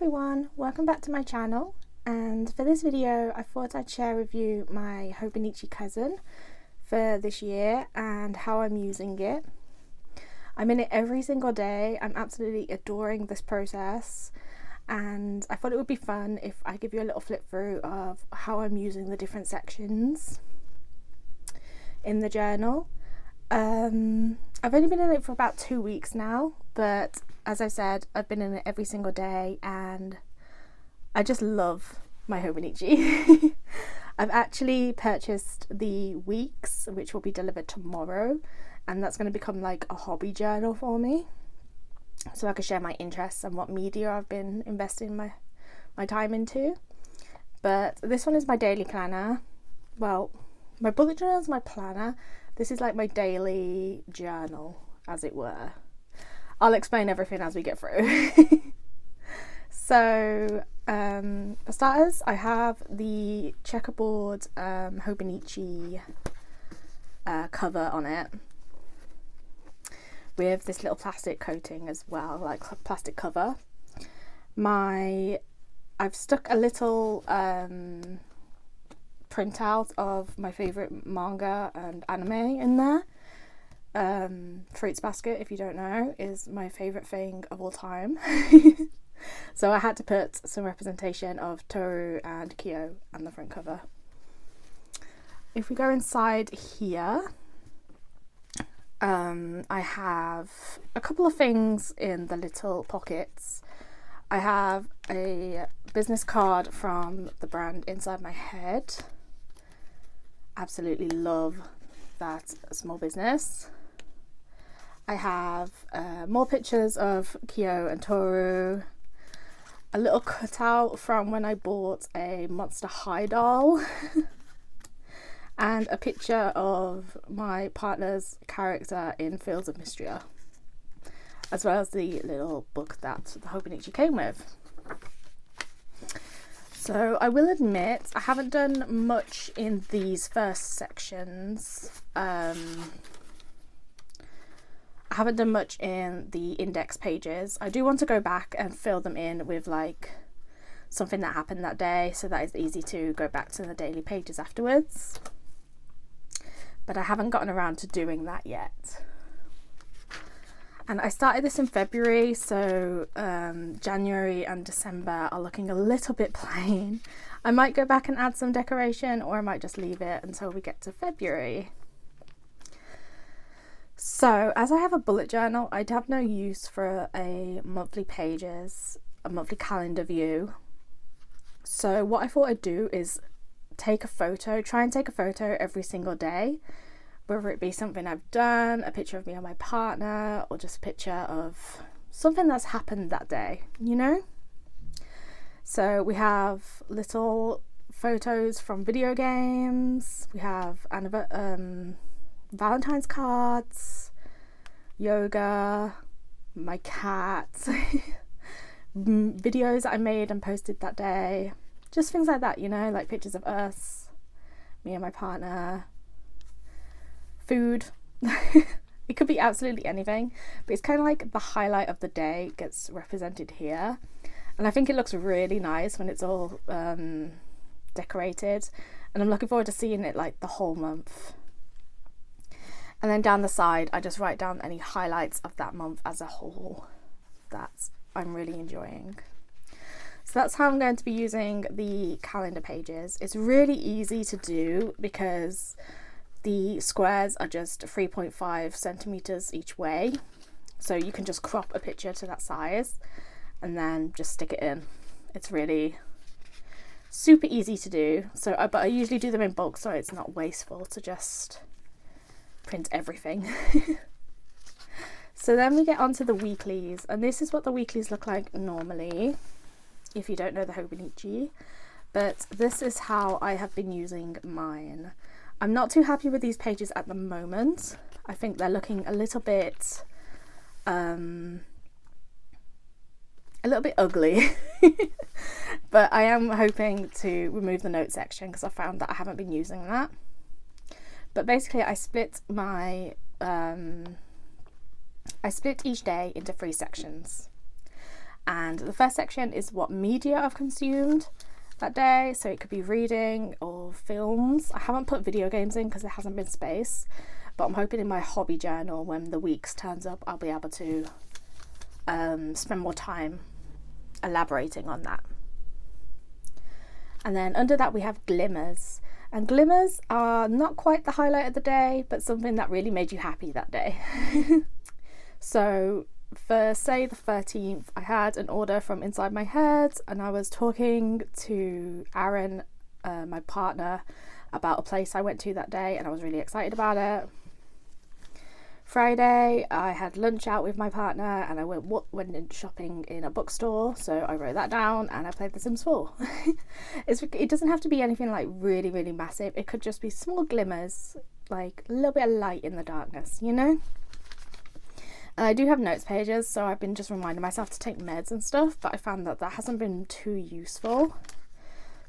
everyone, welcome back to my channel, and for this video I thought I'd share with you my Hobonichi Cousin for this year and how I'm using it. I'm in it every single day. I'm absolutely adoring this process, and I thought it would be fun if I give you a little flip through of how I'm using the different sections in the journal. I've only been in it for about 2 weeks now, but as I said, I've been in it every single day and I just love my Hobonichi. I've actually purchased the weeks, which will be delivered tomorrow, and that's going to become like a hobby journal for me, so I can share my interests and what media I've been investing my time into. But this one is my daily planner. Well, my bullet journal is my planner. This is like my daily journal, as it were. I'll explain everything as we get through. So, for starters, I have the checkerboard Hobonichi cover on it, with this little plastic coating as well, like plastic cover. I've stuck a little printout of my favourite manga and anime in there. Fruits Basket, if you don't know, is my favourite thing of all time. So I had to put some representation of Toru and Kyo on the front cover. If we go inside here, I have a couple of things in the little pockets. I have a business card from the brand Inside My Head. Absolutely love that small business. I have more pictures of Kyo and Toru, a little cutout from when I bought a Monster High doll, and a picture of my partner's character in Fields of Mystria, as well as the little book that the Hobonichi came with. So I will admit I haven't done much in these first sections. I haven't done much in the index pages. I do want to go back and fill them in with like something that happened that day, so that it's easy to go back to the daily pages afterwards. But I haven't gotten around to doing that yet. And I started this in February, so January and December are looking a little bit plain. I might go back and add some decoration, or I might just leave it until we get to February. So, as I have a bullet journal, I'd have no use for a monthly calendar view. So what I thought I'd do is try and take a photo every single day, whether it be something I've done, a picture of me and my partner, or just a picture of something that's happened that day, you know? So we have little photos from video games, we have Valentine's cards, yoga, my cat, videos that I made and posted that day, just things like that, you know, like pictures of us, me and my partner, food. It could be absolutely anything, but it's kind of like the highlight of the day gets represented here, and I think it looks really nice when it's all decorated, and I'm looking forward to seeing it like the whole month. And then down the side I just write down any highlights of that month as a whole that I'm really enjoying. So that's how I'm going to be using the calendar pages. It's really easy to do because the squares are just 3.5 centimeters each way, so you can just crop a picture to that size and then just stick it in. It's really super easy to do. So but I usually do them in bulk, so it's not wasteful to just print everything. So then we get onto the weeklies, and this is what the weeklies look like normally if you don't know the Hobonichi, but this is how I have been using mine. I'm not too happy with these pages at the moment. I think they're looking a little bit ugly. But I am hoping to remove the note section because I found that I haven't been using that. But basically I split each day into 3 sections, And the first section is what media I've consumed that day. So it could be reading or films. I haven't put video games in because there hasn't been space, but I'm hoping in my hobby journal, when the weeks turns up, I'll be able to spend more time elaborating on that. And then under that we have glimmers, and glimmers are not quite the highlight of the day, but something that really made you happy that day. So for say the 13th, I had an order from inside my head, and I was talking to Aaron, my partner, about a place I went to that day, and I was really excited about it. Friday, I had lunch out with my partner, and I went shopping in a bookstore, so I wrote that down, and I played The Sims 4. It doesn't have to be anything like really, really massive. It could just be small glimmers, like a little bit of light in the darkness, you know? And I do have notes pages, so I've been just reminding myself to take meds and stuff, but I found that hasn't been too useful.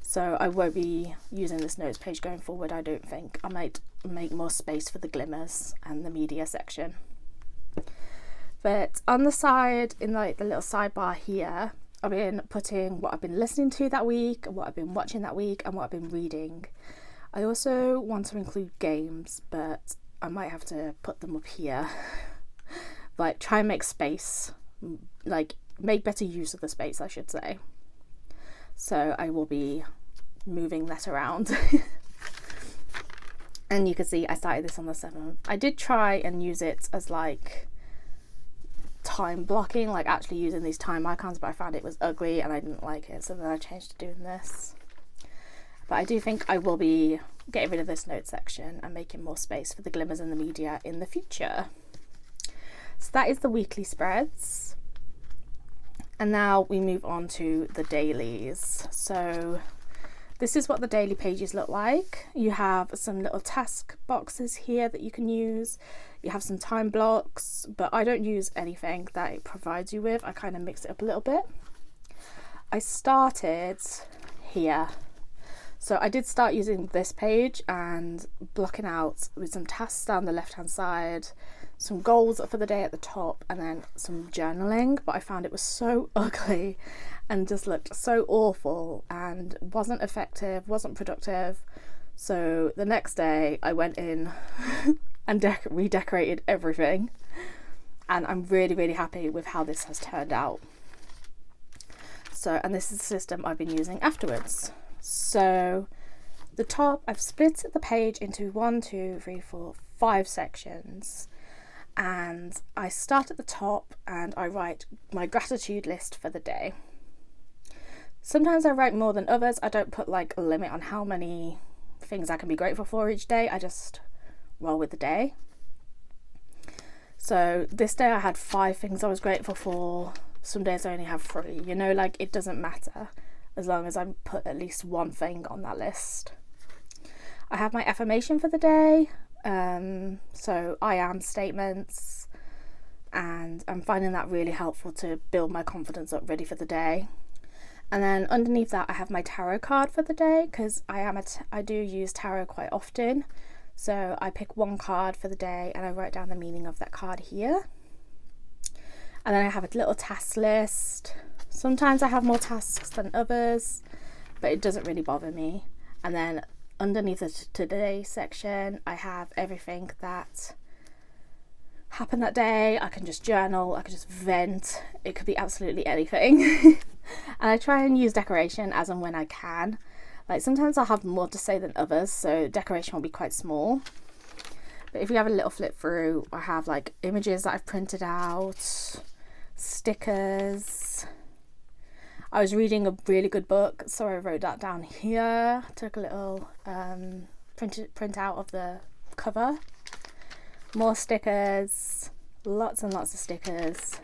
So I won't be using this notes page going forward, I don't think. I might make more space for the glimmers and the media section. But on the side, in like the little sidebar here, I've been putting what I've been listening to that week, what I've been watching that week, and what I've been reading. I also want to include games, but I might have to put them up here. Like, try and make space, like make better use of the space, I should say. So I will be moving that around. And you can see I started this on the 7th. I did try and use it as like time blocking, like actually using these time icons, but I found it was ugly and I didn't like it, so then I changed to doing this. But I do think I will be getting rid of this note section and making more space for the glimmers and the media in the future. So that is the weekly spreads. And now we move on to the dailies. So this is what the daily pages look like. You have some little task boxes here that you can use. You have some time blocks, but I don't use anything that it provides you with. I kind of mix it up a little bit. I started here. So I did start using this page and blocking out with some tasks down the left hand side, some goals for the day at the top, and then some journaling, but I found it was so ugly and just looked so awful and wasn't effective, wasn't productive. So the next day I went in and redecorated everything, and I'm really, really happy with how this has turned out. So, and this is the system I've been using afterwards. So the top, I've split the page into 5 sections. And I start at the top and I write my gratitude list for the day. Sometimes I write more than others. I don't put like a limit on how many things I can be grateful for each day. I just roll with the day. So this day I had 5 things I was grateful for. Some days I only have 3, you know, like it doesn't matter as long as I put at least one thing on that list. I have my affirmation for the day. So I am statements, and I'm finding that really helpful to build my confidence up ready for the day. And then underneath that I have my tarot card for the day, because I do use tarot quite often. So I pick one card for the day and I write down the meaning of that card here. And then I have a little task list. Sometimes I have more tasks than others, but it doesn't really bother me. And then underneath the today section I have everything that happened that day. I can just journal, I can just vent, it could be absolutely anything. And I try and use decoration as and when I can. Like sometimes I'll have more to say than others, so decoration will be quite small. But if you have a little flip through, I have like images that I've printed out, stickers. I was reading a really good book, so I wrote that down here. Took a little print out of the cover. More stickers, lots and lots of stickers.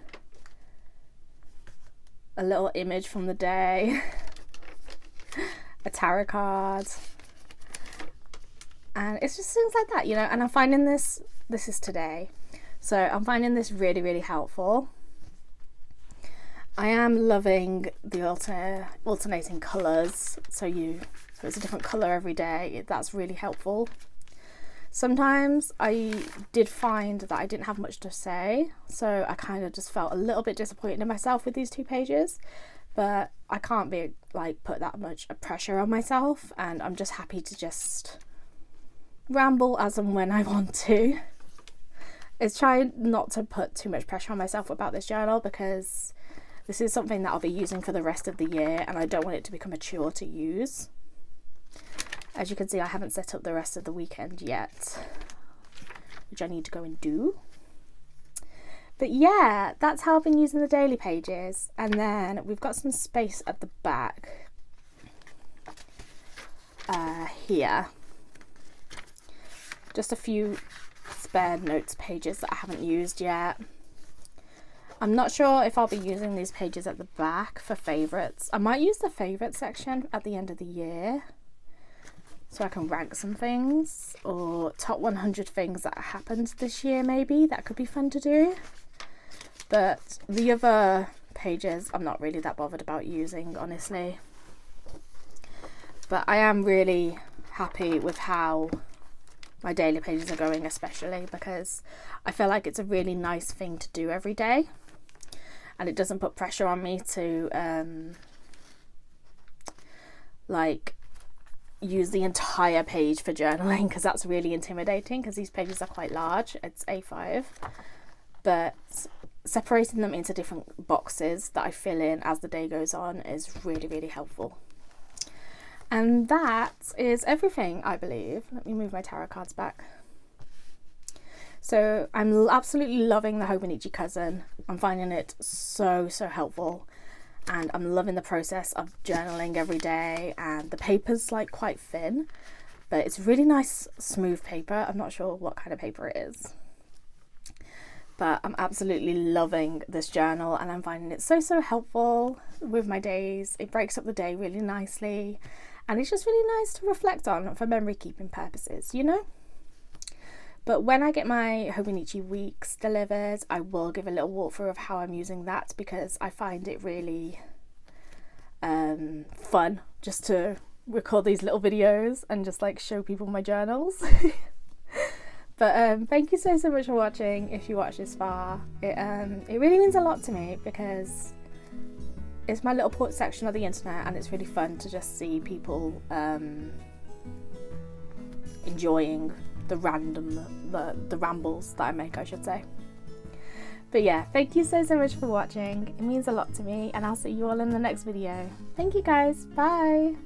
A little image from the day. A tarot card. And it's just things like that, you know. And I'm finding this is today. So I'm finding this really, really helpful. I am loving the alternating colours, so it's a different colour every day. That's really helpful. Sometimes I did find that I didn't have much to say, so I kind of just felt a little bit disappointed in myself with these 2 pages, but I can't be like put that much pressure on myself, and I'm just happy to just ramble as and when I want to. It's trying not to put too much pressure on myself about this journal, because this is something that I'll be using for the rest of the year and I don't want it to become a chore to use. As you can see, I haven't set up the rest of the weekend yet, which I need to go and do. But yeah, that's how I've been using the daily pages. And then we've got some space at the back here. Just a few spare notes pages that I haven't used yet. I'm not sure if I'll be using these pages at the back for favourites. I might use the favourite section at the end of the year, so I can rank some things, or top 100 things that happened this year maybe. That could be fun to do. But the other pages I'm not really that bothered about using, honestly. But I am really happy with how my daily pages are going, especially because I feel like it's a really nice thing to do every day, and it doesn't put pressure on me to like use the entire page for journaling, because that's really intimidating, because these pages are quite large. It's A5, but separating them into different boxes that I fill in as the day goes on is really, really helpful. And that is everything, I believe. Let me move my tarot cards back. So I'm absolutely loving the Hobonichi Cousin. I'm finding it so helpful, and I'm loving the process of journaling every day. And the paper's like quite thin, but it's really nice smooth paper. I'm not sure what kind of paper it is, but I'm absolutely loving this journal, and I'm finding it so helpful with my days. It breaks up the day really nicely, and it's just really nice to reflect on for memory keeping purposes, you know. But when I get my Hobonichi weeks delivered, I will give a little walkthrough of how I'm using that, because I find it really fun just to record these little videos and just like show people my journals. But thank you so much for watching. If you watch this far, it really means a lot to me, because it's my little Porch section of the internet, and it's really fun to just see people enjoying the rambles that I make, I should say. But yeah, thank you so much for watching. It means a lot to me, and I'll see you all in the next video. Thank you guys. Bye.